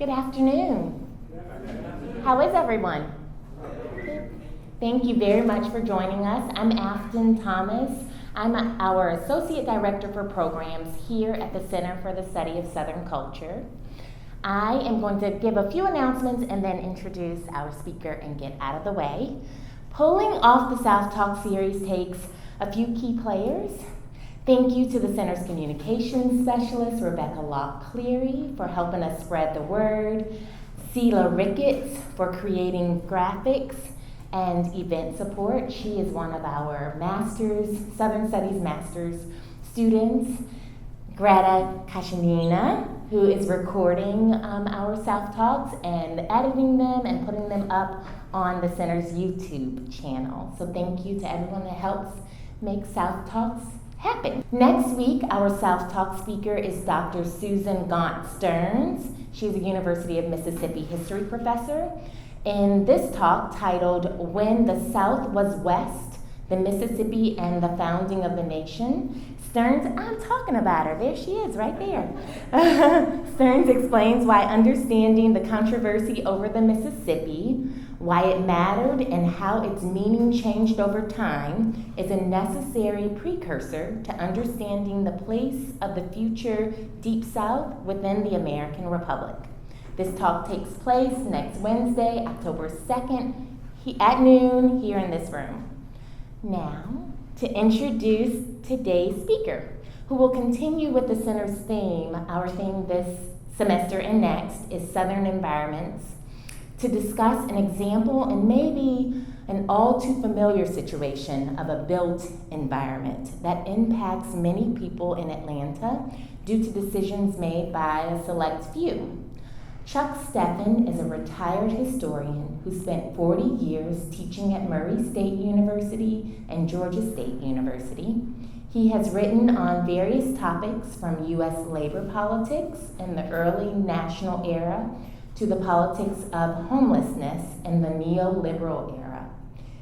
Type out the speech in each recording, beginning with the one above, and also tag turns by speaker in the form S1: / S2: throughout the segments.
S1: Good afternoon. How is everyone? Thank you very much for joining us. I'm Afton Thomas. I'm our Associate Director for Programs here at the Center for the Study of Southern Culture. I am going to give a few announcements and then introduce our speaker and get out of the way. Pulling off the SouthTalks series takes a few key players. Thank you to the Center's Communications Specialist, Rebecca Locke-Cleary, for helping us spread the word, Sheila Ricketts for creating graphics and event support. She is one of our Southern Studies Masters students. Greta Kashanina, who is recording our SouthTalks and editing them and putting them up on the Center's YouTube channel. So thank you to everyone that helps make SouthTalks happen. Next week, our SouthTalk speaker is Dr. Susan Gaunt Stearns. She's a University of Mississippi history professor. In this talk titled, When the South Was West, the Mississippi and the Founding of the Nation, Stearns, I'm talking about her, there she is, right there. Stearns explains why understanding the controversy over the Mississippi, why it mattered and how its meaning changed over time is a necessary precursor to understanding the place of the future Deep South within the American Republic. This talk takes place next Wednesday, October 2nd, at noon here in this room. Now, to introduce today's speaker, who will continue with the Center's theme. Our theme this semester and next is Southern Environments, to discuss an example and maybe an all too familiar situation of a built environment that impacts many people in Atlanta due to decisions made by a select few. Chuck Steffen is a retired historian who spent 40 years teaching at Murray State University and Georgia State University. He has written on various topics from U.S. labor politics in the early national era to the politics of homelessness in the neoliberal era.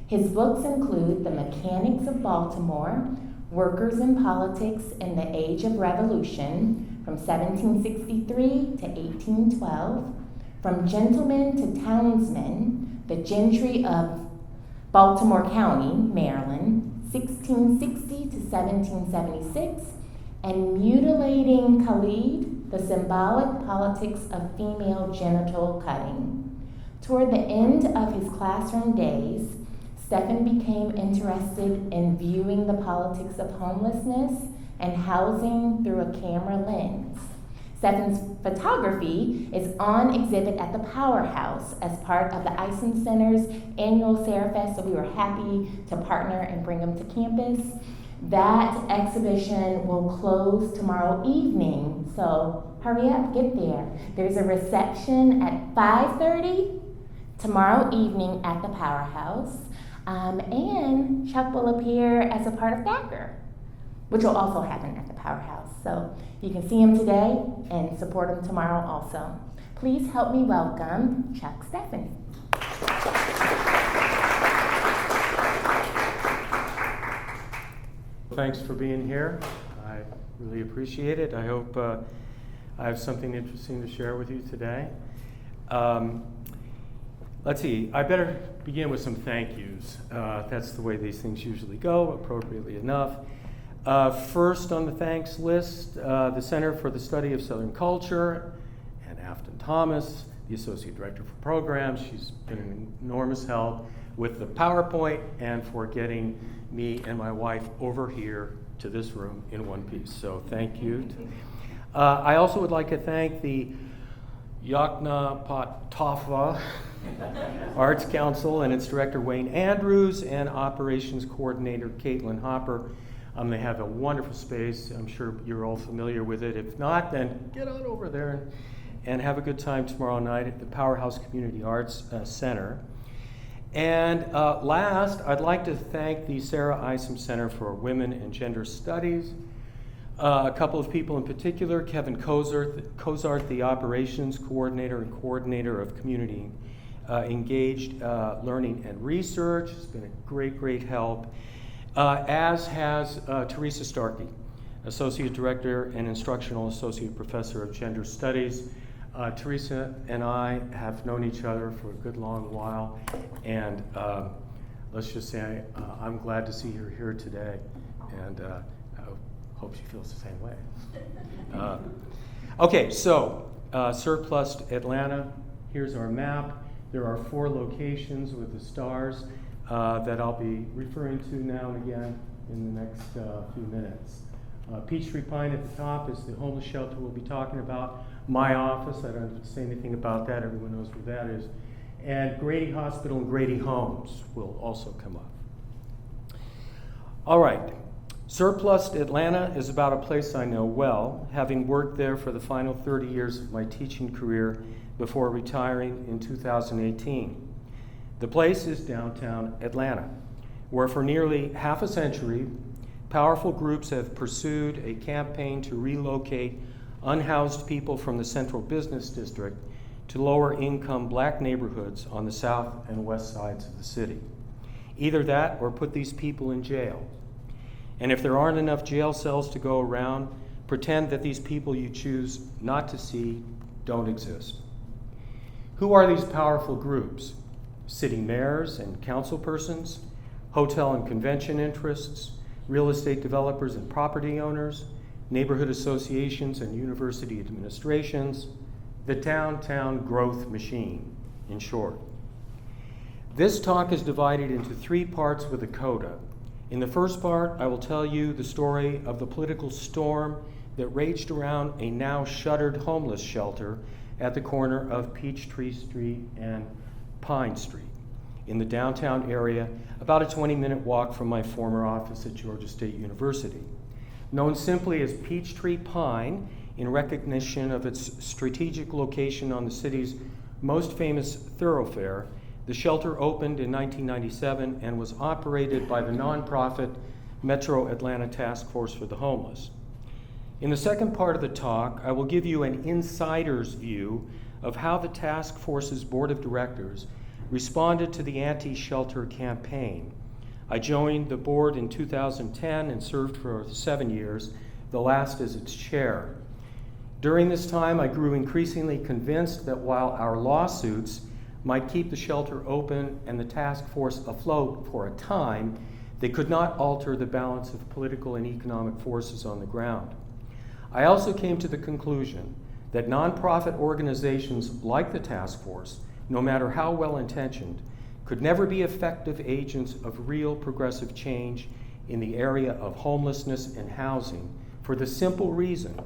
S1: His books include The Mechanics of Baltimore, Workers in Politics in the Age of Revolution, from 1763 to 1812, From Gentlemen to Townsmen, The Gentry of Baltimore County, Maryland, 1660 to 1776, and Mutilating Khalid, The Symbolic Politics of Female Genital Cutting. Toward the end of his classroom days, Steffen became interested in viewing the politics of homelessness and housing through a camera lens. Steffen's photography is on exhibit at the Powerhouse as part of the Eisen Center's annual SarahFest, so we were happy to partner and bring them to campus. That exhibition will close tomorrow evening, so hurry up, get there. There's a reception at 5:30 tomorrow evening at the Powerhouse, and Chuck will appear as a part of DACR, which will also happen at the Powerhouse. So you can see him today and support him tomorrow also. Please help me welcome Chuck Steffen.
S2: Thanks for being here. I really appreciate it. I hope I have something interesting to share with you today. Let's see, I better begin with some thank yous. That's the way these things usually go, appropriately enough. First on the thanks list, the Center for the Study of Southern Culture, and Afton Thomas, the Associate Director for Programs. She's been an enormous help with the PowerPoint and for getting me and my wife over here to this room in one piece. So thank you. I also would like to thank the Yoknapatawpha Arts Council and its director Wayne Andrews and operations coordinator Caitlin Hopper. They have a wonderful space. I'm sure you're all familiar with it. If not, then get on over there and have a good time tomorrow night at the Powerhouse Community Arts Center. And last, I'd like to thank the Sarah Isom Center for Women and Gender Studies. A couple of people in particular, Kevin Cozart, the operations coordinator and coordinator of community engaged learning and research. It's been a great help. As has Teresa Starkey, Associate Director and Instructional Associate Professor of Gender Studies. Teresa and I have known each other for a good long while, and let's just say I'm glad to see her here today, and I hope she feels the same way. Okay, so surplus Atlanta, here's our map. There are 4 locations with the stars that I'll be referring to now and again in the next few minutes. Peachtree Pine at the top is the homeless shelter we'll be talking about. My office, I don't have to say anything about that, everyone knows where that is. And Grady Hospital and Grady Homes will also come up. All right, surplus Atlanta is about a place I know well, having worked there for the final 30 years of my teaching career before retiring in 2018. The place is downtown Atlanta, where for nearly half a century, powerful groups have pursued a campaign to relocate unhoused people from the central business district to lower income black neighborhoods on the south and west sides of the city. Either that or put these people in jail. And if there aren't enough jail cells to go around, pretend that these people you choose not to see don't exist. Who are these powerful groups? City mayors and councilpersons, hotel and convention interests, real estate developers and property owners, neighborhood associations and university administrations, the downtown growth machine, in short. This talk is divided into 3 parts with a coda. In the first part, I will tell you the story of the political storm that raged around a now shuttered homeless shelter at the corner of Peachtree Street and Pine Street in the downtown area, about a 20-minute walk from my former office at Georgia State University. Known simply as Peachtree Pine, in recognition of its strategic location on the city's most famous thoroughfare, the shelter opened in 1997 and was operated by the nonprofit Metro Atlanta Task Force for the Homeless. In the second part of the talk, I will give you an insider's view of how the task force's board of directors responded to the anti-shelter campaign. I joined the board in 2010 and served for 7 years, the last as its chair. During this time, I grew increasingly convinced that while our lawsuits might keep the shelter open and the task force afloat for a time, they could not alter the balance of political and economic forces on the ground. I also came to the conclusion that nonprofit organizations like the task force, no matter how well-intentioned, could never be effective agents of real progressive change in the area of homelessness and housing for the simple reason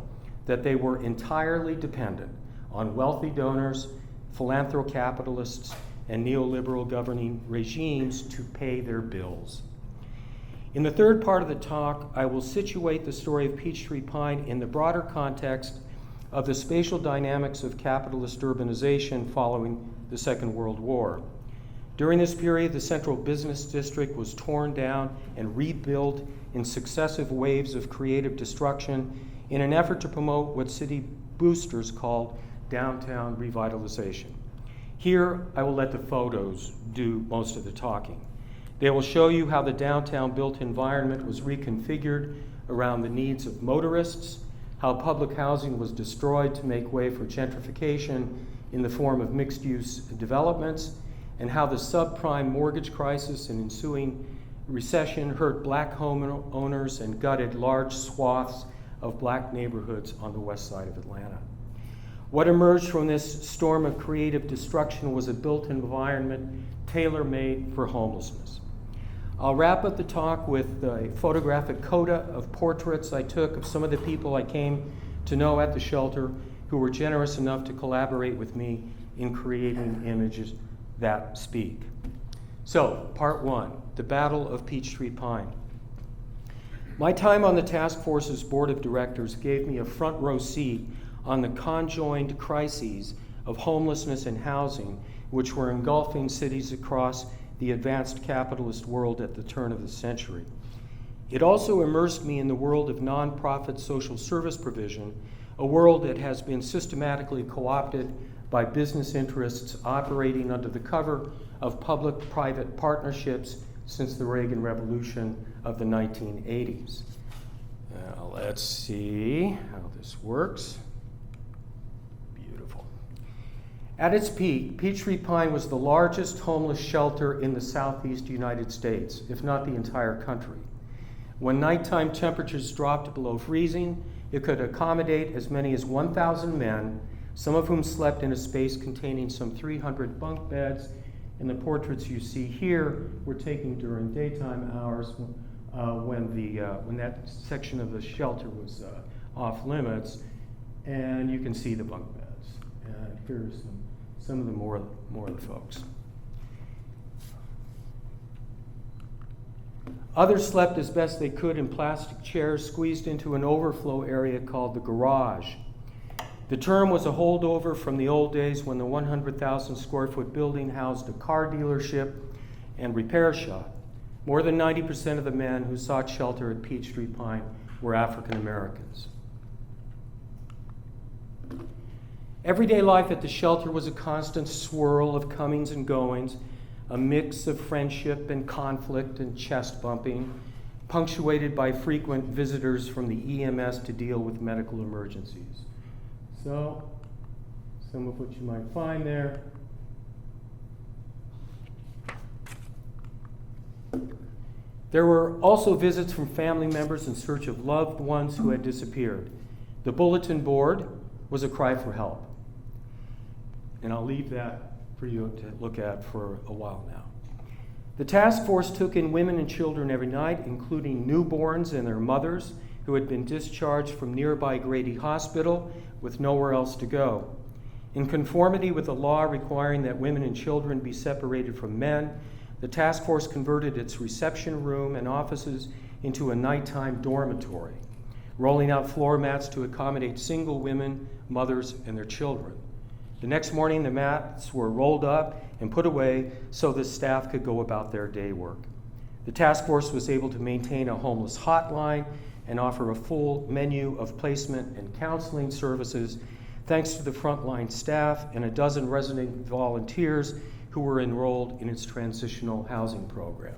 S2: that they were entirely dependent on wealthy donors, philanthrocapitalists, and neoliberal governing regimes to pay their bills. In the third part of the talk, I will situate the story of Peachtree Pine in the broader context of the spatial dynamics of capitalist urbanization following the Second World War. During this period, the central business district was torn down and rebuilt in successive waves of creative destruction in an effort to promote what city boosters called downtown revitalization. Here, I will let the photos do most of the talking. They will show you how the downtown built environment was reconfigured around the needs of motorists, how public housing was destroyed to make way for gentrification in the form of mixed-use developments, and how the subprime mortgage crisis and ensuing recession hurt black homeowners and gutted large swaths of black neighborhoods on the west side of Atlanta. What emerged from this storm of creative destruction was a built environment tailor-made for homelessness. I'll wrap up the talk with a photographic coda of portraits I took of some of the people I came to know at the shelter who were generous enough to collaborate with me in creating images that speak. So, part 1, the Battle of Peachtree Pine. My time on the task force's board of directors gave me a front row seat on the conjoined crises of homelessness and housing, which were engulfing cities across the advanced capitalist world at the turn of the century. It also immersed me in the world of nonprofit social service provision, a world that has been systematically co-opted by business interests operating under the cover of public-private partnerships since the Reagan Revolution of the 1980s. Now, let's see how this works. Beautiful. At its peak, Peachtree Pine was the largest homeless shelter in the southeast United States, if not the entire country. When nighttime temperatures dropped below freezing, it could accommodate as many as 1,000 men, some of whom slept in a space containing some 300 bunk beds. And the portraits you see here were taken during daytime hours when that section of the shelter was off limits, and you can see the bunk beds. And here's some of the more of the folks. Others slept as best they could in plastic chairs squeezed into an overflow area called the garage. The term was a holdover from the old days when the 100,000 square foot building housed a car dealership and repair shop. More than 90% of the men who sought shelter at Peachtree Pine were African Americans. Everyday life at the shelter was a constant swirl of comings and goings, a mix of friendship and conflict and chest bumping, punctuated by frequent visitors from the EMS to deal with medical emergencies. So, some of what you might find there. There were also visits from family members in search of loved ones who had disappeared. The bulletin board was a cry for help. And I'll leave that for you to look at for a while now. The task force took in women and children every night, including newborns and their mothers who had been discharged from nearby Grady Hospital with nowhere else to go. In conformity with the law requiring that women and children be separated from men, the task force converted its reception room and offices into a nighttime dormitory, rolling out floor mats to accommodate single women, mothers, and their children. The next morning, the mats were rolled up and put away so the staff could go about their day work. The task force was able to maintain a homeless hotline and offer a full menu of placement and counseling services thanks to the frontline staff and a dozen resident volunteers who were enrolled in its transitional housing program.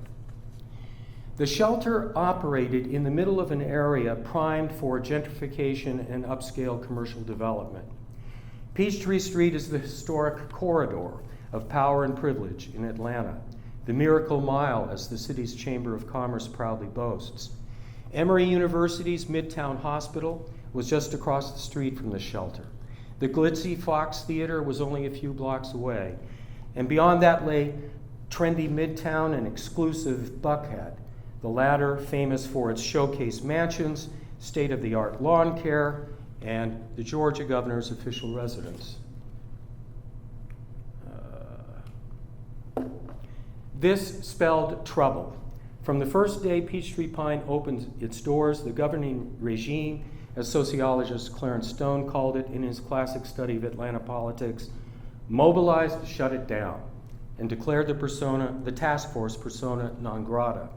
S2: The shelter operated in the middle of an area primed for gentrification and upscale commercial development. Peachtree Street is the historic corridor of power and privilege in Atlanta, the Miracle Mile, as the city's Chamber of Commerce proudly boasts. Emory University's Midtown Hospital was just across the street from the shelter. The glitzy Fox Theater was only a few blocks away. And beyond that lay trendy Midtown and exclusive Buckhead, the latter famous for its showcase mansions, state-of-the-art lawn care, and the Georgia governor's official residence. This spelled trouble. From the first day Peachtree Pine opened its doors, the governing regime, as sociologist Clarence Stone called it in his classic study of Atlanta politics, mobilized to shut it down and declared the task force persona non grata.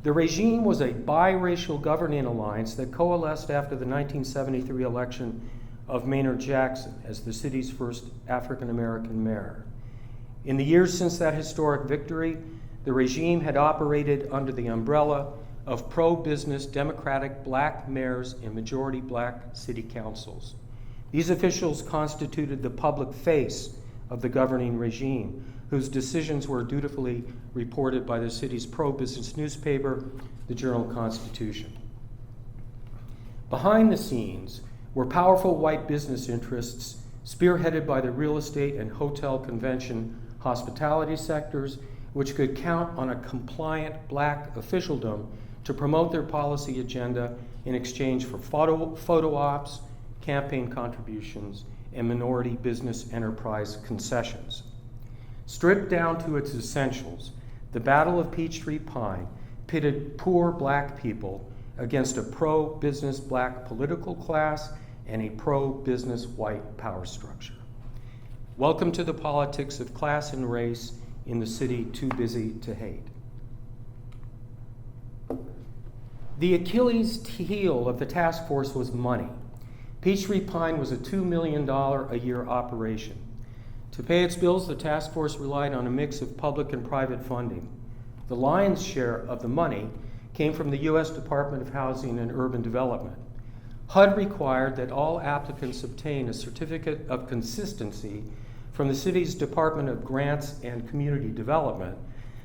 S2: The regime was a biracial governing alliance that coalesced after the 1973 election of Maynard Jackson as the city's first African American mayor. In the years since that historic victory, the regime had operated under the umbrella of pro-business Democratic black mayors and majority black city councils. These officials constituted the public face of the governing regime, whose decisions were dutifully reported by the city's pro-business newspaper, the Journal-Constitution. Behind the scenes were powerful white business interests spearheaded by the real estate and hotel convention hospitality sectors, which could count on a compliant black officialdom to promote their policy agenda in exchange for photo ops, campaign contributions, and minority business enterprise concessions. Stripped down to its essentials, the Battle of Peachtree Pine pitted poor black people against a pro-business black political class and a pro-business white power structure. Welcome to the politics of class and race in the city too busy to hate. The Achilles heel of the task force was money. Peachtree Pine was a $2 million a year operation. To pay its bills, the task force relied on a mix of public and private funding. The lion's share of the money came from the U.S. Department of Housing and Urban Development. HUD required that all applicants obtain a certificate of consistency from the city's Department of Grants and Community Development,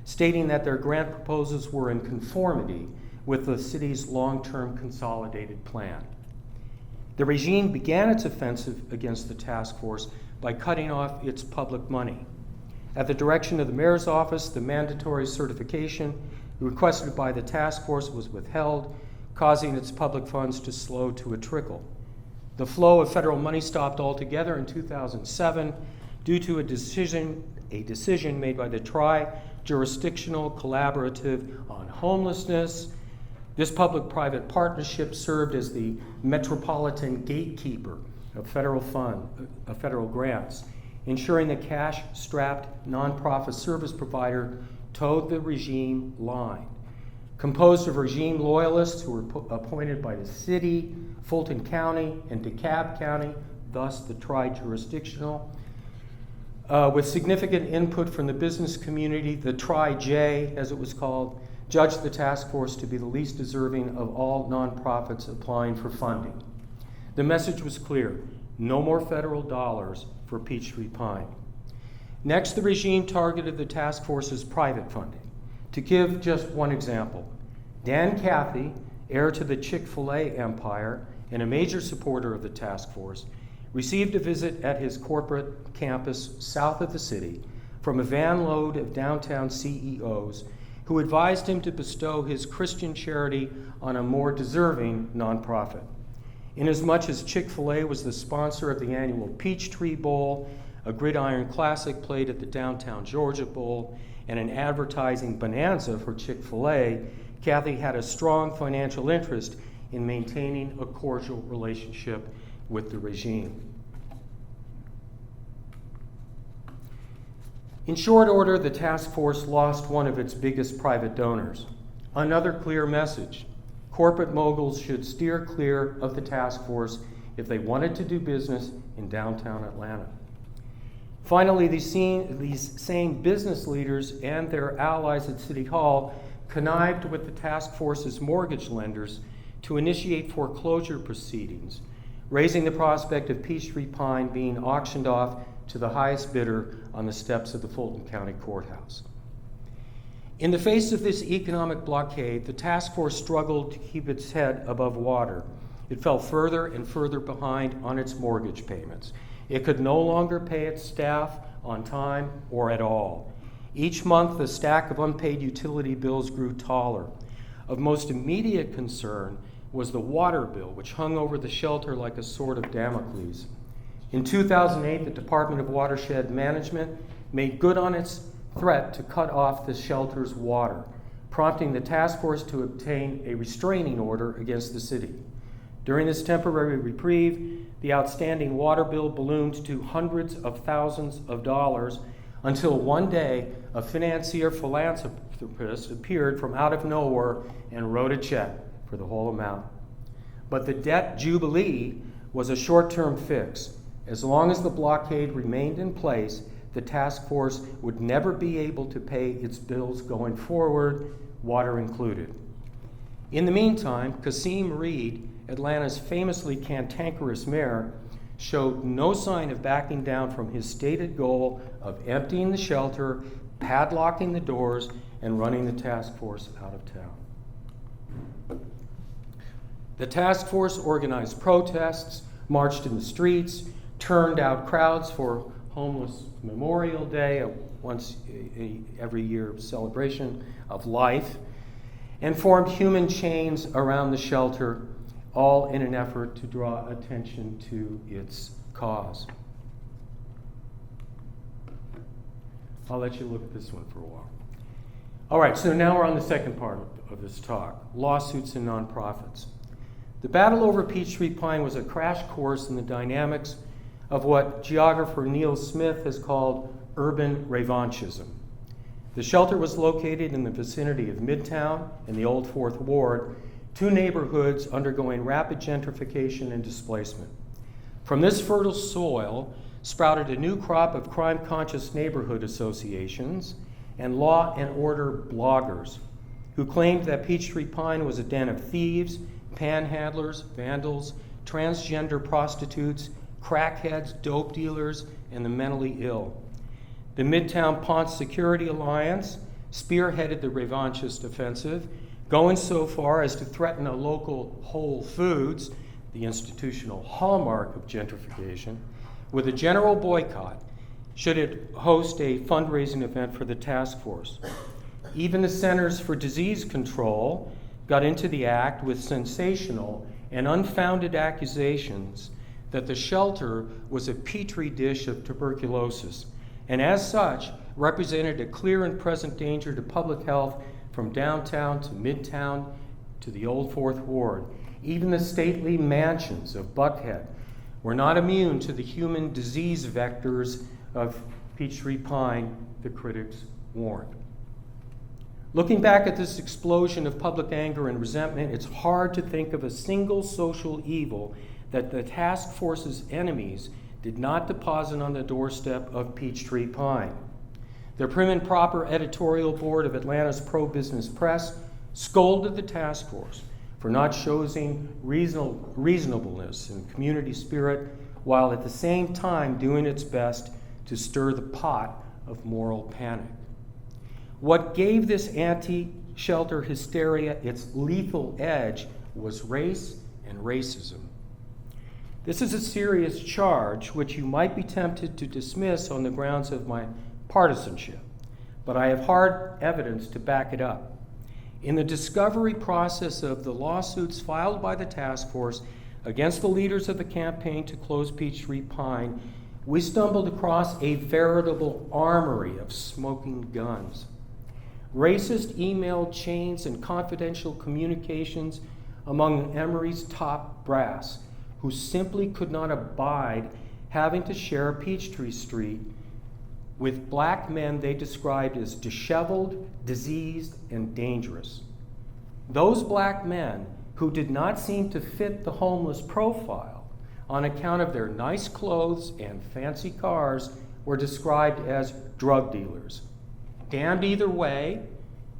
S2: stating that their grant proposals were in conformity with the city's long-term consolidated plan. The regime began its offensive against the task force by cutting off its public money. At the direction of the mayor's office, the mandatory certification requested by the task force was withheld, causing its public funds to slow to a trickle. The flow of federal money stopped altogether in 2007 due to a decision made by the Tri-Jurisdictional Collaborative on Homelessness. This public-private partnership served as the metropolitan gatekeeper of federal grants, ensuring the cash-strapped nonprofit service provider towed the regime line. Composed of regime loyalists who were appointed by the city, Fulton County, and DeKalb County, thus the tri-jurisdictional, with significant input from the business community, the Tri-J, as it was called, judged the task force to be the least deserving of all nonprofits applying for funding. The message was clear: no more federal dollars for Peachtree Pine. Next, the regime targeted the task force's private funding. To give just one example, Dan Cathy, heir to the Chick-fil-A empire and a major supporter of the task force, received a visit at his corporate campus south of the city from a van load of downtown CEOs who advised him to bestow his Christian charity on a more deserving nonprofit. Inasmuch as Chick-fil-A was the sponsor of the annual Peachtree Bowl, a gridiron classic played at the downtown Georgia Bowl, and an advertising bonanza for Chick-fil-A, Cathy had a strong financial interest in maintaining a cordial relationship with the regime. In short order, the task force lost one of its biggest private donors. Another clear message: corporate moguls should steer clear of the task force if they wanted to do business in downtown Atlanta. Finally, these same business leaders and their allies at City Hall connived with the task force's mortgage lenders to initiate foreclosure proceedings, raising the prospect of Peachtree Pine being auctioned off to the highest bidder on the steps of the Fulton County Courthouse. In the face of this economic blockade, the task force struggled to keep its head above water. It fell further and further behind on its mortgage payments. It could no longer pay its staff on time or at all. Each month, the stack of unpaid utility bills grew taller. Of most immediate concern was the water bill, which hung over the shelter like a sword of Damocles. In 2008, the Department of Watershed Management made good on its threat to cut off the shelter's water, prompting the task force to obtain a restraining order against the city. During this temporary reprieve, the outstanding water bill ballooned to hundreds of thousands of dollars until one day a financier philanthropist appeared from out of nowhere and wrote a check for the whole amount. But the debt jubilee was a short-term fix. As long as the blockade remained in place, the task force would never be able to pay its bills going forward, water included. In the meantime, Kasim Reed, Atlanta's famously cantankerous mayor, showed no sign of backing down from his stated goal of emptying the shelter, padlocking the doors, and running the task force out of town. The task force organized protests, marched in the streets, turned out crowds for Homeless Memorial Day, a every year celebration of life, and formed human chains around the shelter, all in an effort to draw attention to its cause. I'll let you look at this one for a while. All right, so now we're on the second part of this talk, lawsuits and nonprofits. The battle over Peachtree Pine was a crash course in the dynamics of what geographer Neil Smith has called urban revanchism. The shelter was located in the vicinity of Midtown and the Old Fourth Ward, two neighborhoods undergoing rapid gentrification and displacement. From this fertile soil sprouted a new crop of crime-conscious neighborhood associations and law and order bloggers who claimed that Peachtree Pine was a den of thieves, panhandlers, vandals, transgender prostitutes, crackheads, dope dealers, and the mentally ill. The Midtown Ponce Security Alliance spearheaded the revanchist offensive, going so far as to threaten a local Whole Foods, the institutional hallmark of gentrification, with a general boycott should it host a fundraising event for the task force. Even the Centers for Disease Control got into the act with sensational and unfounded accusations that the shelter was a petri dish of tuberculosis, and as such represented a clear and present danger to public health from downtown to midtown to the Old Fourth Ward. Even the stately mansions of Buckhead were not immune to the human disease vectors of Peachtree Pine, the critics warned. Looking back at this explosion of public anger and resentment, it's hard to think of a single social evil that the task force's enemies did not deposit on the doorstep of Peachtree Pine. The prim and proper editorial board of Atlanta's pro-business press scolded the task force for not showing reasonableness and community spirit, while at the same time doing its best to stir the pot of moral panic. What gave this anti-shelter hysteria its lethal edge was race and racism. This is a serious charge which you might be tempted to dismiss on the grounds of my partisanship, but I have hard evidence to back it up. In the discovery process of the lawsuits filed by the task force against the leaders of the campaign to close Peachtree Pine, we stumbled across a veritable armory of smoking guns. Racist email chains and confidential communications among Emory's top brass, who simply could not abide having to share Peachtree Street with black men they described as disheveled, diseased, and dangerous. Those black men who did not seem to fit the homeless profile on account of their nice clothes and fancy cars were described as drug dealers. Damned either way,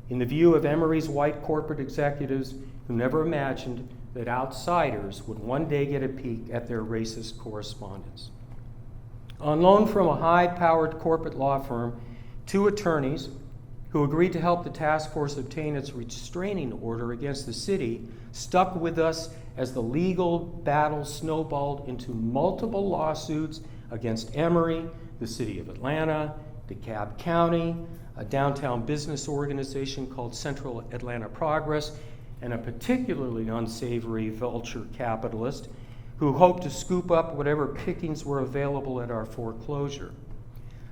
S2: in the view of Emory's white corporate executives who never imagined that outsiders would one day get a peek at their racist correspondence. On loan from a high-powered corporate law firm, two attorneys who agreed to help the task force obtain its restraining order against the city stuck with us as the legal battle snowballed into multiple lawsuits against Emory, the city of Atlanta, DeKalb County, a downtown business organization called Central Atlanta Progress, and a particularly unsavory vulture capitalist who hoped to scoop up whatever pickings were available at our foreclosure.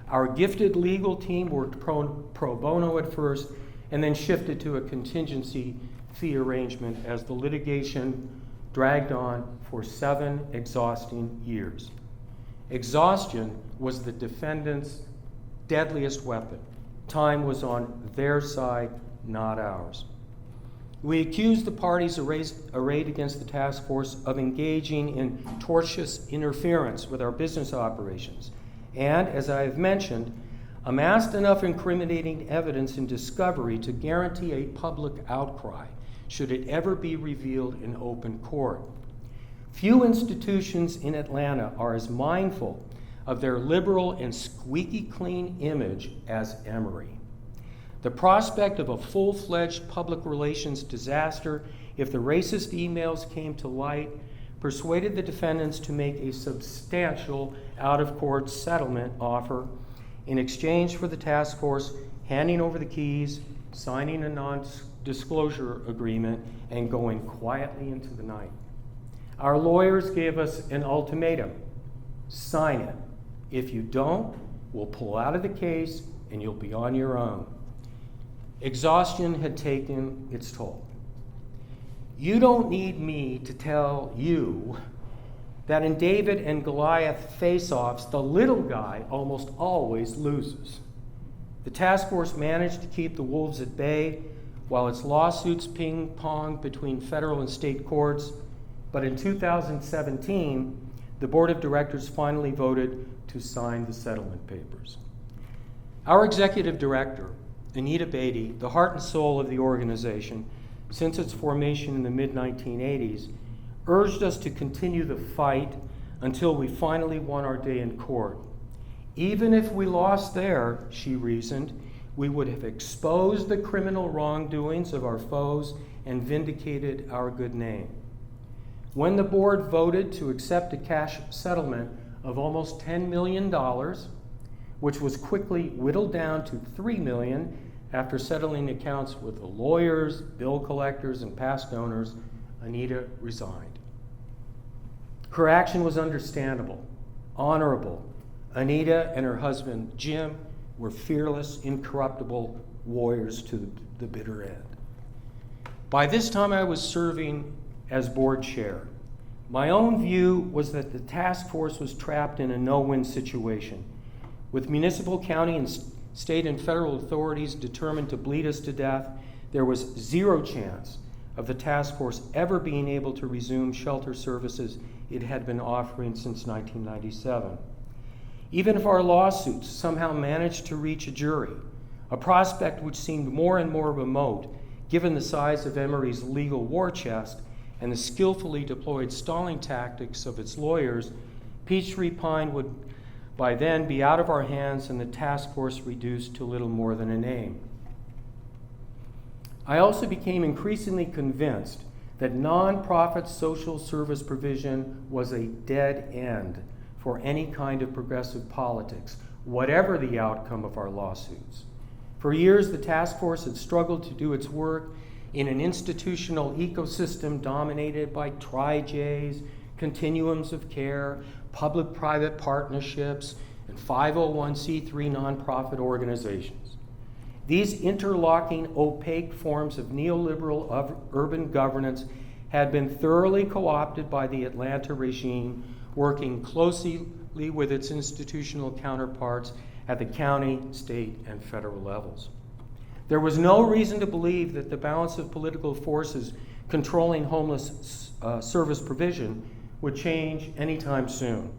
S2: Our gifted legal team worked pro bono at first and then shifted to a contingency fee arrangement as the litigation dragged on for 7 exhausting years. Exhaustion was the defendant's deadliest weapon. Time was on their side, not ours. We accused the parties arrayed against the task force of engaging in tortious interference with our business operations, and, as I have mentioned, amassed enough incriminating evidence in discovery to guarantee a public outcry, should it ever be revealed in open court. Few institutions in Atlanta are as mindful of their liberal and squeaky clean image as Emory. The prospect of a full-fledged public relations disaster, if the racist emails came to light, persuaded the defendants to make a substantial out-of-court settlement offer in exchange for the task force handing over the keys, signing a non-disclosure agreement, and going quietly into the night. Our lawyers gave us an ultimatum: sign it. If you don't, we'll pull out of the case and you'll be on your own. Exhaustion had taken its toll. You don't need me to tell you that in David and Goliath face-offs, the little guy almost always loses. The task force managed to keep the wolves at bay while its lawsuits ping-ponged between federal and state courts, but in 2017, the board of directors finally voted to sign the settlement papers. Our executive director, Anita Beatty, the heart and soul of the organization since its formation in the mid-1980s, urged us to continue the fight until we finally won our day in court. Even if we lost there, she reasoned, we would have exposed the criminal wrongdoings of our foes and vindicated our good name. When the board voted to accept a cash settlement of almost $10 million, which was quickly whittled down to $3 million after settling accounts with the lawyers, bill collectors, and past owners, Anita resigned. Her action was understandable, honorable. Anita and her husband, Jim, were fearless, incorruptible warriors to the bitter end. By this time, I was serving as board chair. My own view was that the task force was trapped in a no-win situation, with municipal, county, and state and federal authorities determined to bleed us to death. There was zero chance of the task force ever being able to resume shelter services it had been offering since 1997. Even if our lawsuits somehow managed to reach a jury, a prospect which seemed more and more remote given the size of Emory's legal war chest and the skillfully deployed stalling tactics of its lawyers, Peachtree Pine would by then be out of our hands and the task force reduced to little more than a name. I also became increasingly convinced that nonprofit social service provision was a dead end for any kind of progressive politics, whatever the outcome of our lawsuits. For years, the task force had struggled to do its work in an institutional ecosystem dominated by tri-Js, continuums of care, public-private partnerships, and 501c3 nonprofit organizations. These interlocking, opaque forms of neoliberal urban governance had been thoroughly co-opted by the Atlanta regime, working closely with its institutional counterparts at the county, state, and federal levels. There was no reason to believe that the balance of political forces controlling homeless service provision would change anytime soon.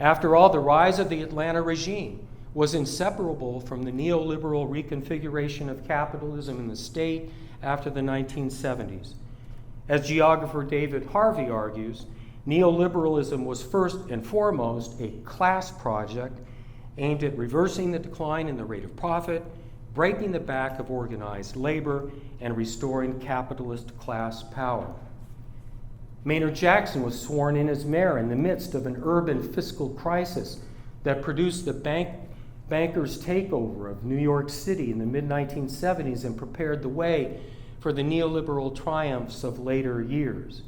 S2: After all, the rise of the Atlanta regime was inseparable from the neoliberal reconfiguration of capitalism in the state after the 1970s. As geographer David Harvey argues, neoliberalism was first and foremost a class project aimed at reversing the decline in the rate of profit, breaking the back of organized labor, and restoring capitalist class power. Maynard Jackson was sworn in as mayor in the midst of an urban fiscal crisis that produced the bankers' takeover of New York City in the mid-1970s and prepared the way for the neoliberal triumphs of later years.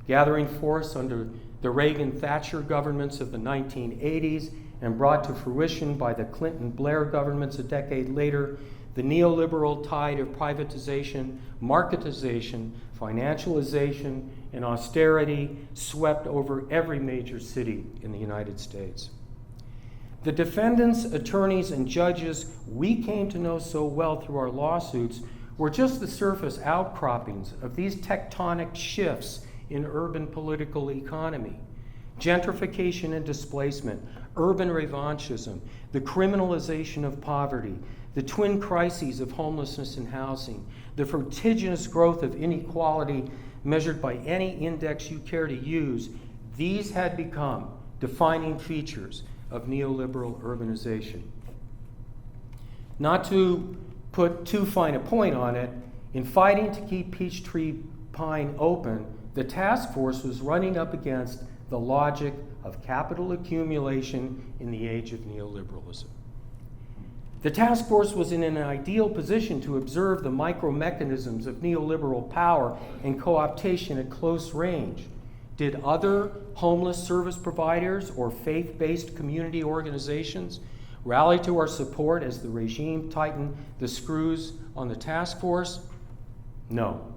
S2: Gathering force under the Reagan-Thatcher governments of the 1980s and brought to fruition by the Clinton-Blair governments a decade later, the neoliberal tide of privatization, marketization, financialization, and austerity swept over every major city in the United States. The defendants, attorneys, and judges we came to know so well through our lawsuits were just the surface outcroppings of these tectonic shifts in urban political economy. Gentrification and displacement, urban revanchism, the criminalization of poverty, the twin crises of homelessness and housing, the vertiginous growth of inequality measured by any index you care to use, these had become defining features of neoliberal urbanization. Not to put too fine a point on it, in fighting to keep Peachtree Pine open, the task force was running up against the logic of capital accumulation in the age of neoliberalism. The task force was in an ideal position to observe the micro-mechanisms of neoliberal power and co-optation at close range. Did other homeless service providers or faith-based community organizations rally to our support as the regime tightened the screws on the task force? No.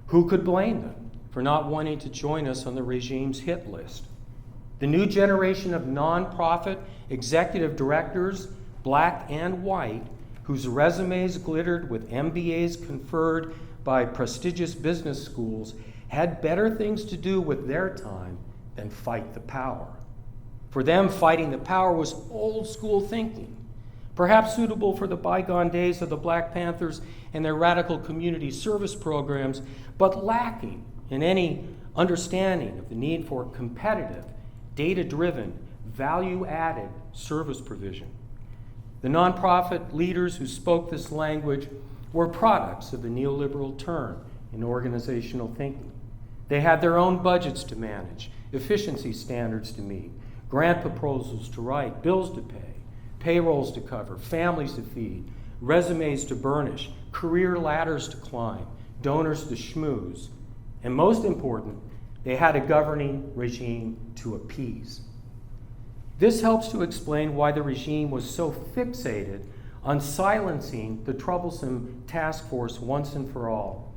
S2: Who could blame them for not wanting to join us on the regime's hit list? The new generation of nonprofit executive directors, black and white, whose resumes glittered with MBAs conferred by prestigious business schools, had better things to do with their time than fight the power. For them, fighting the power was old school thinking, perhaps suitable for the bygone days of the Black Panthers and their radical community service programs, but lacking in any understanding of the need for competitive, data-driven, value-added service provision. The nonprofit leaders who spoke this language were products of the neoliberal turn in organizational thinking. They had their own budgets to manage, efficiency standards to meet, grant proposals to write, bills to pay, payrolls to cover, families to feed, resumes to burnish, career ladders to climb, donors to schmooze, and most important, they had a governing regime to appease. This helps to explain why the regime was so fixated on silencing the troublesome task force once and for all.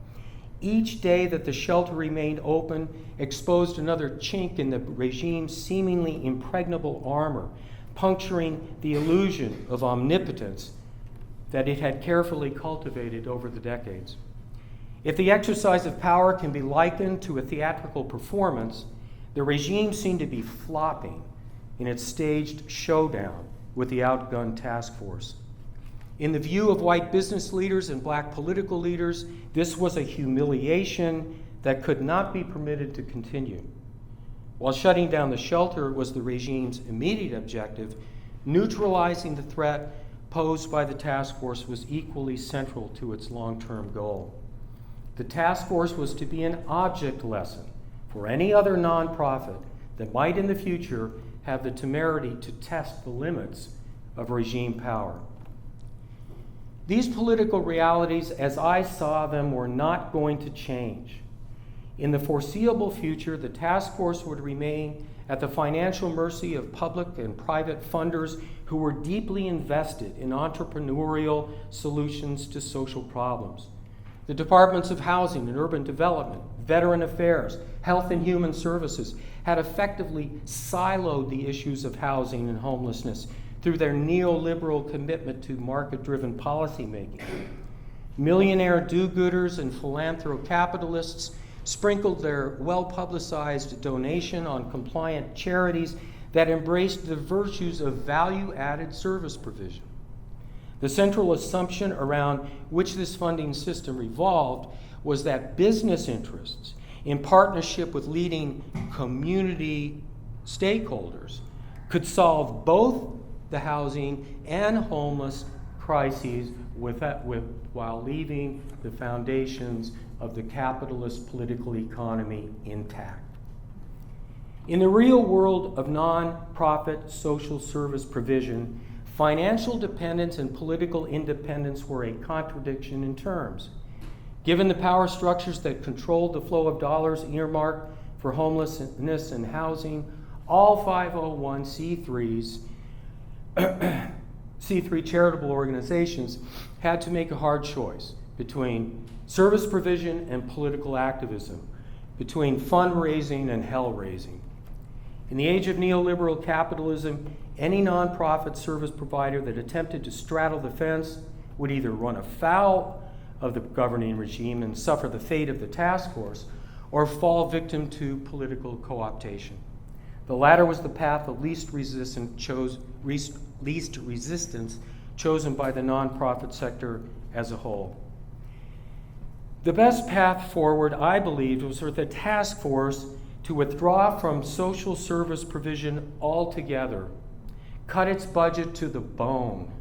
S2: Each day that the shelter remained open exposed another chink in the regime's seemingly impregnable armor, puncturing the illusion of omnipotence that it had carefully cultivated over the decades. If the exercise of power can be likened to a theatrical performance, the regime seemed to be flopping in its staged showdown with the outgunned task force. In the view of white business leaders and black political leaders, this was a humiliation that could not be permitted to continue. While shutting down the shelter was the regime's immediate objective, neutralizing the threat posed by the task force was equally central to its long-term goal. The task force was to be an object lesson for any other nonprofit that might in the future have the temerity to test the limits of regime power. These political realities, as I saw them, were not going to change. In the foreseeable future, the task force would remain at the financial mercy of public and private funders who were deeply invested in entrepreneurial solutions to social problems. The departments of housing and urban development, veteran affairs, health and human services had effectively siloed the issues of housing and homelessness through their neoliberal commitment to market-driven policymaking. Millionaire do-gooders and philanthrocapitalists sprinkled their well-publicized donation on compliant charities that embraced the virtues of value-added service provision. The central assumption around which this funding system revolved was that business interests, in partnership with leading community stakeholders, could solve both the housing and homeless crises while leaving the foundations of the capitalist political economy intact. In the real world of nonprofit social service provision, financial dependence and political independence were a contradiction in terms. Given the power structures that controlled the flow of dollars earmarked for homelessness and housing, all 501c3s, C3 charitable organizations had to make a hard choice between service provision and political activism, between fundraising and hell-raising. In the age of neoliberal capitalism, any nonprofit service provider that attempted to straddle the fence would either run afoul of the governing regime and suffer the fate of the task force, or fall victim to political co-optation. The latter was the path of least resistance chosen by the nonprofit sector as a whole. The best path forward, I believed, was for the task force to withdraw from social service provision altogether, cut its budget to the bone,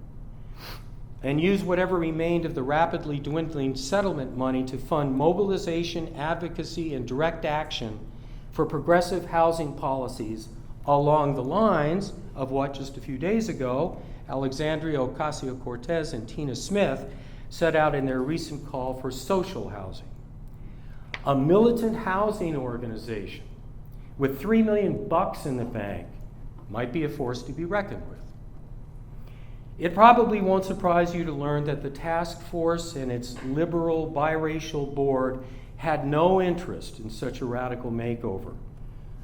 S2: and use whatever remained of the rapidly dwindling settlement money to fund mobilization, advocacy, and direct action for progressive housing policies along the lines of what just a few days ago Alexandria Ocasio-Cortez and Tina Smith set out in their recent call for social housing. A militant housing organization with $3 million in the bank might be a force to be reckoned with. It probably won't surprise you to learn that the task force and its liberal biracial board had no interest in such a radical makeover.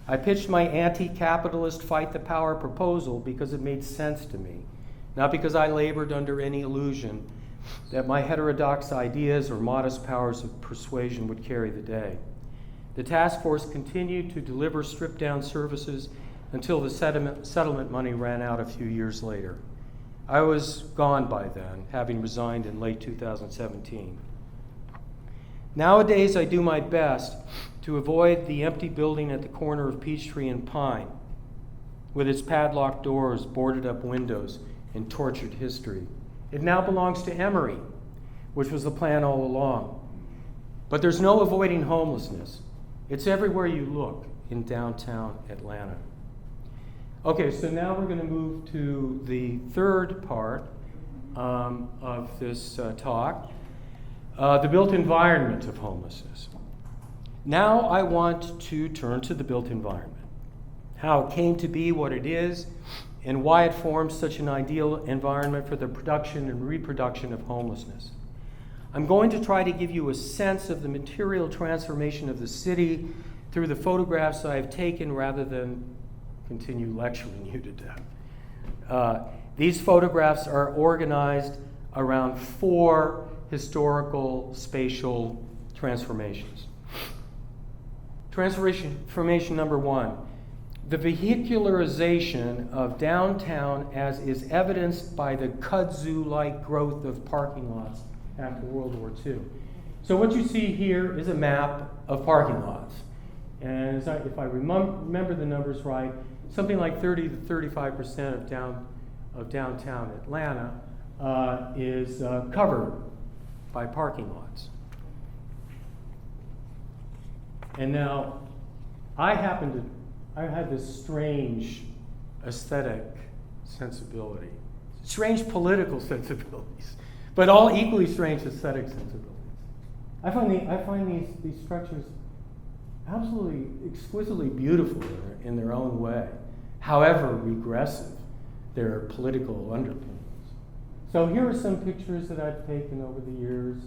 S2: I pitched my anti-capitalist fight the power proposal because it made sense to me, not because I labored under any illusion that my heterodox ideas or modest powers of persuasion would carry the day. The task force continued to deliver stripped-down services until the settlement money ran out a few years later. I was gone by then, having resigned in late 2017. Nowadays, I do my best to avoid the empty building at the corner of Peachtree and Pine. with its padlocked doors, boarded up windows, and tortured history. It now belongs to Emory, which was the plan all along. But there's no avoiding homelessness. It's everywhere you look in downtown Atlanta. Okay, so now we're going to move to the third part of this talk, the built environment of homelessness. Now I want to turn to the built environment, how it came to be what it is, and why it forms such an ideal environment for the production and reproduction of homelessness. I'm going to try to give you a sense of the material transformation of the city through the photographs I've taken rather than continue lecturing you to death. These photographs are organized around 4 historical spatial transformations. Transformation number 1, the vehicularization of downtown as is evidenced by the kudzu-like growth of parking lots after World War II. So what you see here is a map of parking lots. And if I remember the numbers right, something like 30 to 35% of downtown Atlanta is covered by parking lots. And now, I had this strange aesthetic sensibility, strange political sensibilities, but all equally strange aesthetic sensibilities. I find these structures absolutely exquisitely beautiful in their own way, however regressive their political underpinnings. So here are some pictures that I've taken over the years,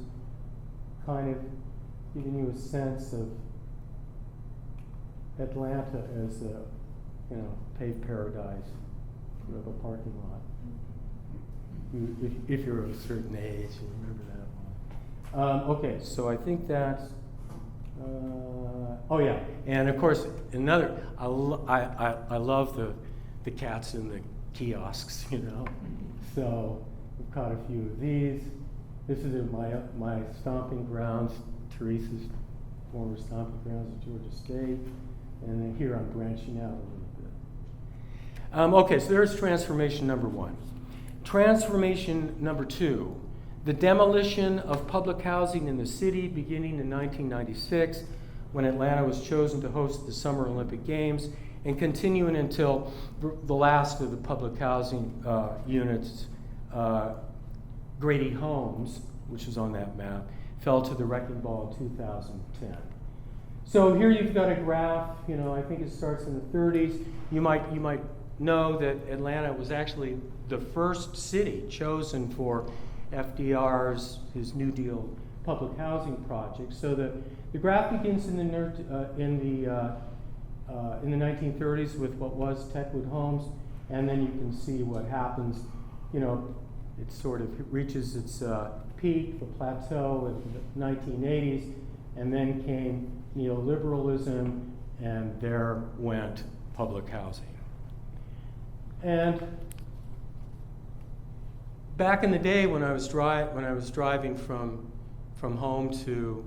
S2: kind of giving you a sense of Atlanta as a, paved paradise of a parking lot. If you're of a certain age, you remember that one. Okay, so I think that's. Oh yeah, and of course another. I love the cats in the kiosks, So we've caught a few of these. This is my stomping grounds, Teresa's former stomping grounds at Georgia State. And then here I'm branching out a little bit. Okay, so there's transformation number 1. Transformation number 2, the demolition of public housing in the city beginning in 1996, when Atlanta was chosen to host the Summer Olympic Games, and continuing until the last of the public housing units, Grady Homes, which is on that map, fell to the wrecking ball in 2010. So here you've got a graph, I think it starts in the 30s. You might know that Atlanta was actually the first city chosen for his New Deal public housing project. So the graph begins in the 1930s with what was Techwood Homes, and then you can see what happens. It sort of reaches its peak, the plateau, in the 1980s, and then came neoliberalism, and there went public housing. And back in the day when I was driving from home to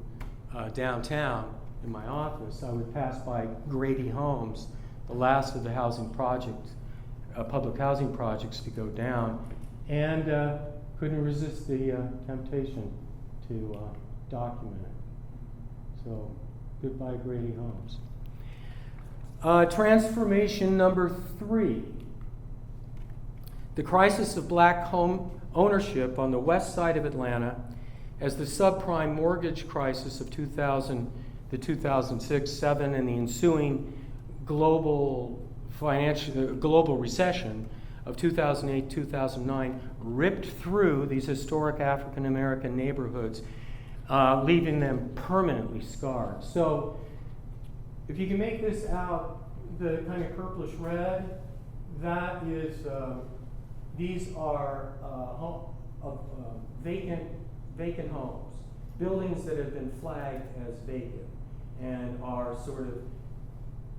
S2: downtown in my office, I would pass by Grady Homes, the last of the public housing projects to go down, and couldn't resist the temptation to document it. So, goodbye Grady Homes. Transformation number 3. The crisis of black home ownership on the west side of Atlanta as the subprime mortgage crisis of the 2006-07 and the ensuing global recession of 2008-2009 ripped through these historic African American neighborhoods, leaving them permanently scarred. So if you can make this out, the kind of purplish red, that is, these are vacant homes, buildings that have been flagged as vacant and are sort of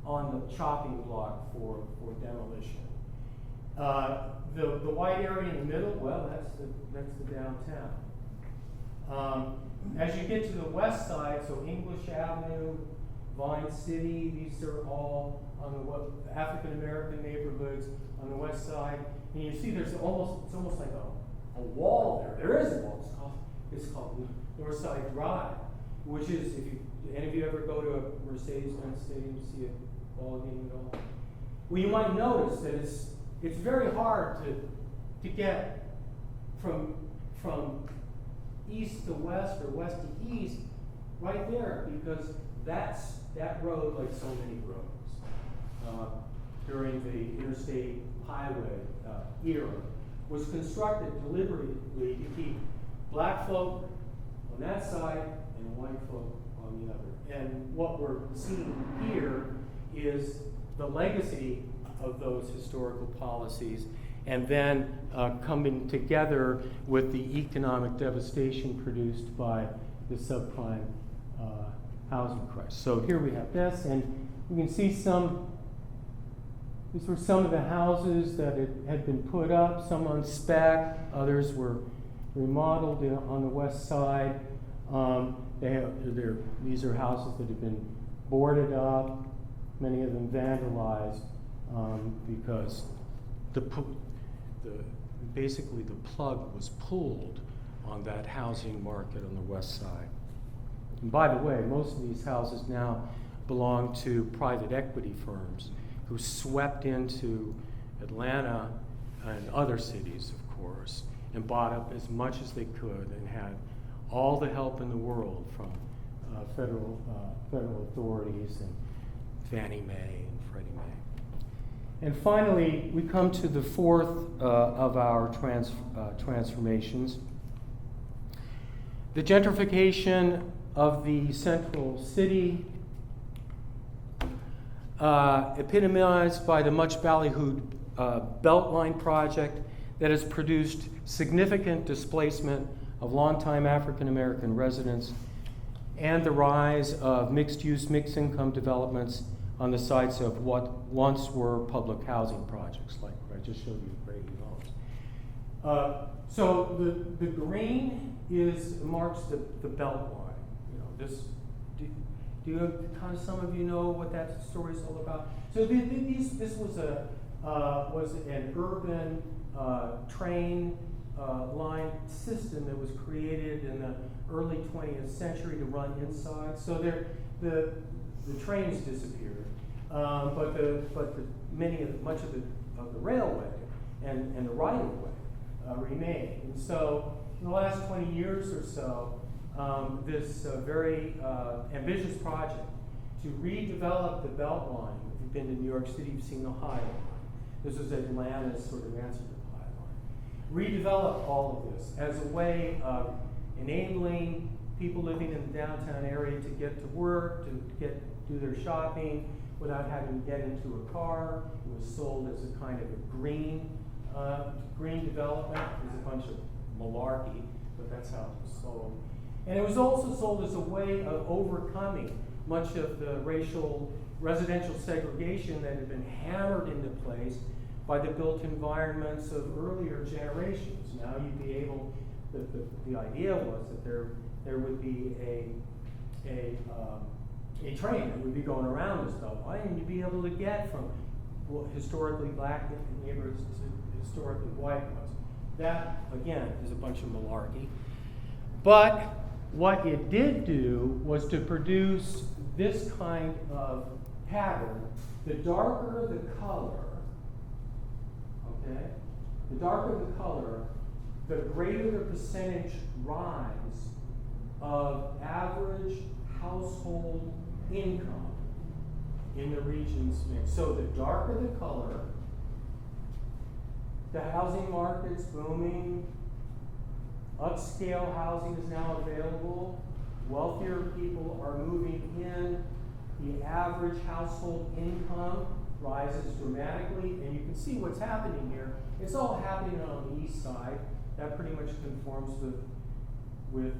S2: on the chopping block for demolition. The white area in the middle, well, that's the downtown. As you get to the west side, so English Avenue, Vine City. These are all on the African American neighborhoods on the west side. And you see it's almost like a wall there. There is a wall. It's called Northside Drive, which is, if any of you ever go to a Mercedes-Benz Stadium to see a ball game at all, well, you might notice that it's very hard to get from east to west or west to east right there, because that road, like so many roads during the interstate highway era, was constructed deliberately to keep black folk on that side and white folk on the other. And what we're seeing here is the legacy of those historical policies, and then coming together with the economic devastation produced by the subprime housing crisis. So here we have this, and we can see these were some of the houses that had been put up, some on spec, others were remodeled on the west side. These are houses that have been boarded up, many of them vandalized, because basically the plug was pulled on that housing market on the west side. And by the way, most of these houses now belong to private equity firms who swept into Atlanta and other cities, of course, and bought up as much as they could and had all the help in the world from federal authorities and Fannie Mae and Freddie Mae. And finally, we come to the fourth of our transformations. The gentrification of the central city, epitomized by the much ballyhooed Beltline project that has produced significant displacement of longtime African American residents and the rise of mixed-use, mixed-income developments on the sites of what once were public housing projects, like what I just showed you, Grady Homes. So the green marks the Beltline. Do you kind of, some of you know what that story is all about? So this was an urban train line system that was created in the early 20th century to run inside. So the trains disappeared, but much of the railway and the right of way remained. And so in the last 20 years or so, this very ambitious project to redevelop the Beltline. If you've been to New York City, you've seen the High Line. This is Atlanta's sort of answer to the High Line. Redevelop all of this as a way of enabling people living in the downtown area to get to work, to do their shopping without having to get into a car. It was sold as a kind of a green development. It was a bunch of malarkey, but that's how it was sold. And it was also sold as a way of overcoming much of the residential segregation that had been hammered into place by the built environments of earlier generations. Now you'd be able, the idea was that there would be a train that would be going around this Beltline, and you'd be able to get from historically black neighborhoods to historically white ones. That, again, is a bunch of malarkey. But what it did do was to produce this kind of pattern. The darker the color, okay, the darker the color, the greater the percentage rise of average household income in the region's mix. So the darker the color, the housing market's booming, upscale housing is now available, wealthier people are moving in, the average household income rises dramatically, and you can see what's happening here. It's all happening on the east side. That pretty much conforms with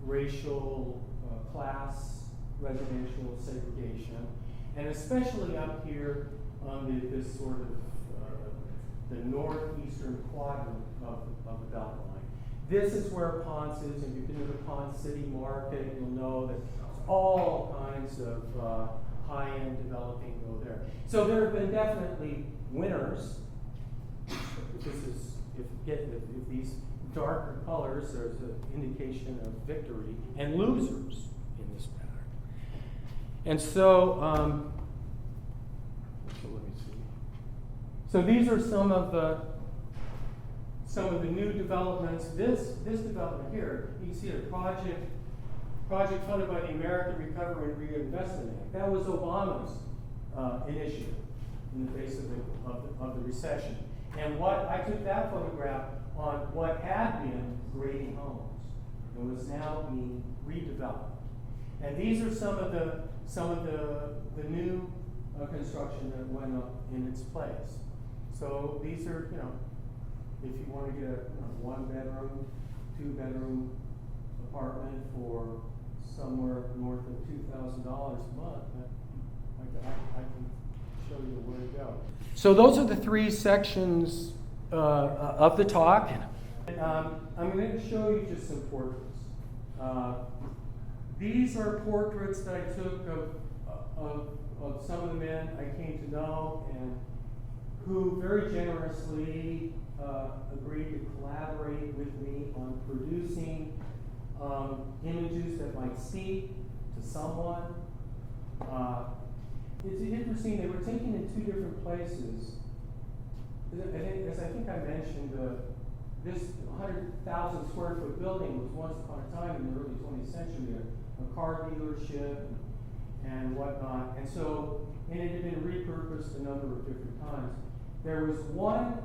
S2: racial, class, residential segregation, and especially up here on this sort of the northeastern quadrant of the Beltline. This is where Ponce is. If you've been to the Ponce City Market, you'll know that it's all kinds of high-end developing go there. So there have been definitely winners. If these darker colors, there's an indication of victory, and losers in this pattern. And so, let me see. So these are some of the new developments. This development here, you can see a project funded by the American Recovery and Reinvestment Act. That was Obama's initiative in the face of the recession. And I took that photograph on what had been Grady homes and was now being redeveloped. And these are some of the new construction that went up in its place. So these are, if you want to get a 1-bedroom, 2-bedroom apartment for somewhere north of $2,000 a month, I can show you where to go. So those are the 3 sections of the talk. I'm going to show you just some portraits. These are portraits that I took of some of the men I came to know and who very generously agreed to collaborate with me on producing images that might speak to someone. It's interesting, they were taken in 2 different places. As I think I mentioned, this 100,000 square foot building was once upon a time in the early 20th century a car dealership and whatnot. And so, and it had been repurposed a number of different times. There was one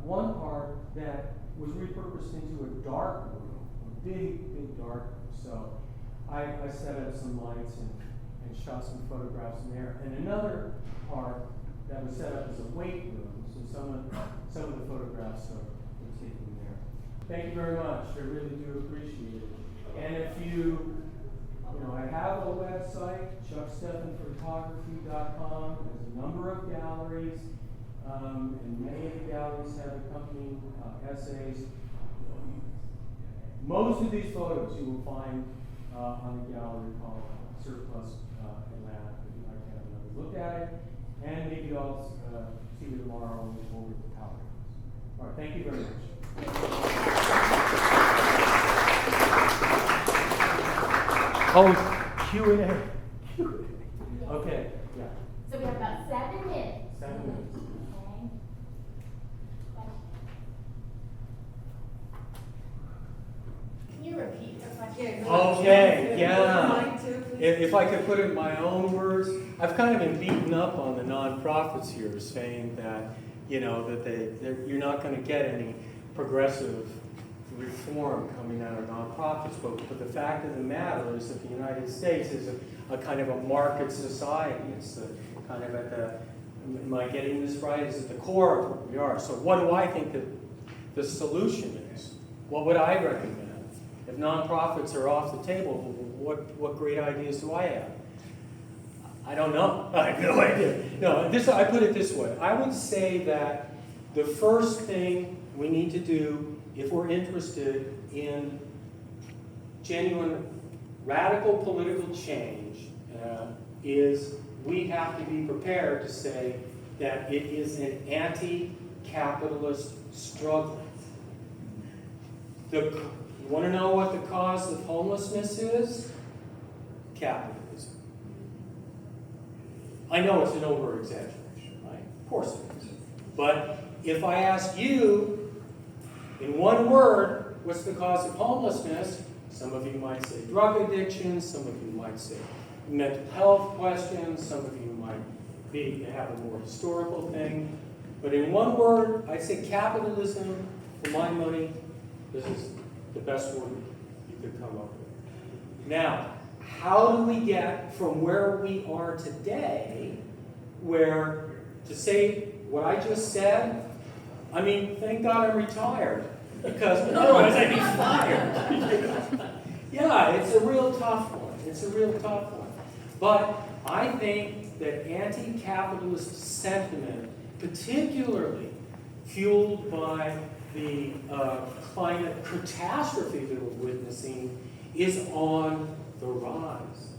S2: part that was repurposed into a dark room, a big dark room. So I set up some lights and shot some photographs in there. And another part that was set up as a weight room. So some of the photographs are taken there. Thank you very much. I really do appreciate it. And if I have a website, chucksteffenphotography.com. There's a number of galleries, and many of the galleries have accompanying essays. Most of these photos you will find on the gallery called Surplus Atlanta, if you'd like to have another look at it. And maybe I'll see you tomorrow over at the Tower. All right, thank you very much. Oh, Q&A. Okay, yeah.
S1: So we have about 7 minutes.
S2: 7 minutes.
S1: Can you repeat the question?
S2: Okay, yeah. If I could put it in my own words, I've kind of been beaten up on the nonprofits here, saying that that you're not going to get any progressive reform coming out of nonprofits. But the fact of the matter is that the United States is a kind of a market society. It's kind of at the, am I getting this right? It's at the core of what we are. So what do I think that the solution is? What would I recommend? If nonprofits are off the table, what great ideas do I have? I don't know. I have no idea. No, I put it this way. I would say that the first thing we need to do if we're interested in genuine radical political change is we have to be prepared to say that it is an anti-capitalist struggle. You want to know what the cause of homelessness is? Capitalism. I know it's an over-exaggeration, right? Of course it is. But if I ask you, in one word, what's the cause of homelessness? Some of you might say drug addiction, some of you might say mental health questions, some of you might have a more historical thing. But in one word, I'd say capitalism, for my money, this is the best word you could come up with. Now, how do we get from where we are today, where to say what I just said, I mean, thank God I'm retired, because otherwise I'd be fired. Yeah, it's a real tough one. It's a real tough one. But I think that anti-capitalist sentiment, particularly fueled by the climate catastrophe that we're witnessing, is on the rise.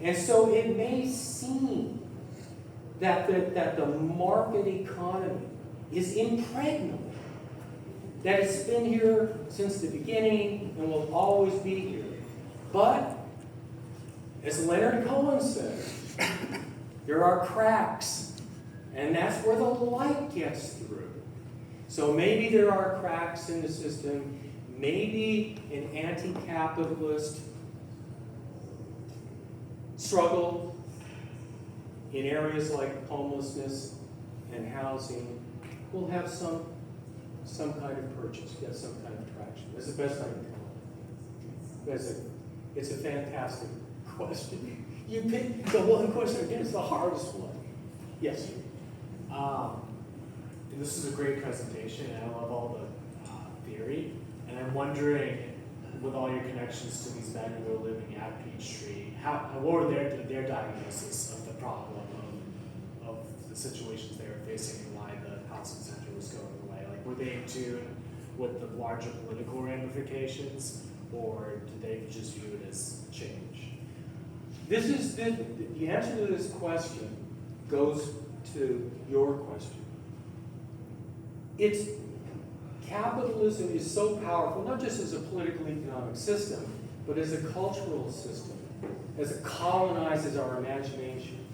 S2: And so it may seem that the market economy is impregnable, that it's been here since the beginning and will always be here. But, as Leonard Cohen says, there are cracks, and that's where the light gets through. So maybe there are cracks in the system, maybe an anti-capitalist struggle in areas like homelessness and housing will have some kind of purchase, get some kind of traction. That's the best I can tell you. It's a fantastic question. You pick the one question again, it's the hardest one. Yes?
S3: This is a great presentation, and I love all the theory. And I'm wondering, with all your connections to these men who are living at Peachtree, what were their diagnosis of the problem of the situations they were facing and why the housing center was going away? Like, were they in tune with the larger political ramifications, or did they just view it as change?
S2: This is the answer to this question goes to your question. Capitalism is so powerful, not just as a political economic system, but as a cultural system, as it colonizes our imagination.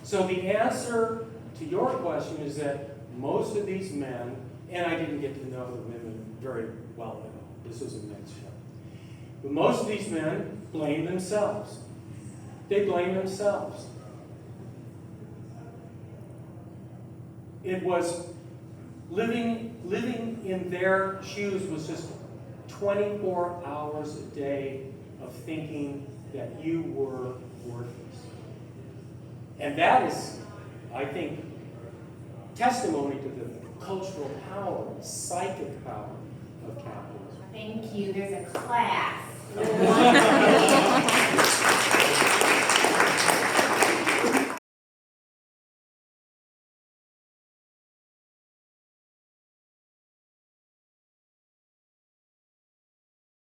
S2: So the answer to your question is that most of these men, and I didn't get to know the women very well at all, this was a men's show, but most of these men blame themselves. They blame themselves. It was living in their shoes was just 24 hours a day of thinking that you were worthless. And that is, I think, testimony to the cultural power, psychic power of capitalism.
S1: Thank you. There's a class.